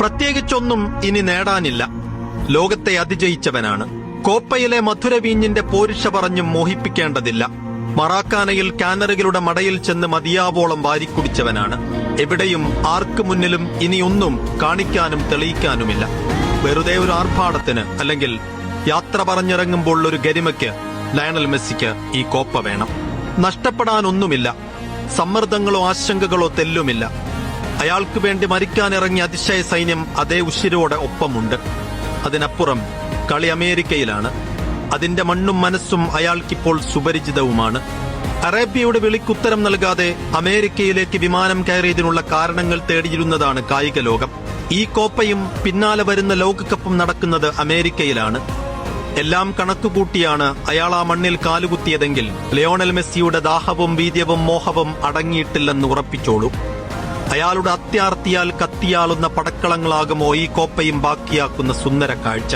പ്രത്യേകിച്ചൊന്നും ഇനി നേടാനില്ല. ലോകത്തെ അതിജയിച്ചവനാണ്. കോപ്പയിലെ മധുരവീഞ്ഞിന്റെ പോരിഷ പറഞ്ഞും മോഹിപ്പിക്കേണ്ടതില്ല. മറാക്കാനയിൽ കാനറുകളുടെ മടയിൽ ചെന്ന് മതിയാവോളം വാരിക്കുടിച്ചവനാണ്. എവിടെയും ആർക്കു മുന്നിലും ഇനിയൊന്നും കാണിക്കാനും തെളിയിക്കാനുമില്ല. വെറുതെ ഒരു ആർഭാടത്തിന് അല്ലെങ്കിൽ യാത്ര പറഞ്ഞിറങ്ങുമ്പോൾ ഒരു ഗരിമയ്ക്ക് ലയണൽ മെസ്സിക്ക് ഈ കോപ്പ വേണം. നഷ്ടപ്പെടാനൊന്നുമില്ല. സമ്മർദ്ദങ്ങളോ ആശങ്കകളോ തെല്ലുമില്ല. അയാൾക്ക് വേണ്ടി മരിക്കാനിറങ്ങിയ അതിശയ സൈന്യം അതേ ഉശിരോടെ ഒപ്പമുണ്ട്. അതിനപ്പുറം കളി അമേരിക്കയിലാണ്. അതിന്റെ മണ്ണും മനസ്സും അയാൾക്കിപ്പോൾ സുപരിചിതവുമാണ്. അറേബ്യയുടെ വിളിക്കുത്തരം നൽകാതെ അമേരിക്കയിലേക്ക് വിമാനം കയറിയതിനുള്ള കാരണങ്ങൾ തേടിയിരുന്നതാണ് കായിക ലോകം. ഈ കോപ്പയും പിന്നാലെ വരുന്ന ലോകകപ്പും നടക്കുന്നത് അമേരിക്കയിലാണ്. എല്ലാം കണക്കുകൂട്ടിയാണ് അയാൾ ആ മണ്ണിൽ കാലുകുത്തിയതെങ്കിൽ ലയോണൽ മെസ്സിയുടെ ദാഹവും വീര്യവും മോഹവും അടങ്ങിയിട്ടില്ലെന്ന് ഉറപ്പിച്ചോളൂ. അയാളുടെ അത്യാർത്തിയാൽ കത്തിയാളുന്ന പടക്കളങ്ങളാകുമോ ഈ കോപ്പയും ബാക്കിയാക്കുന്ന സുന്ദര കാഴ്ച.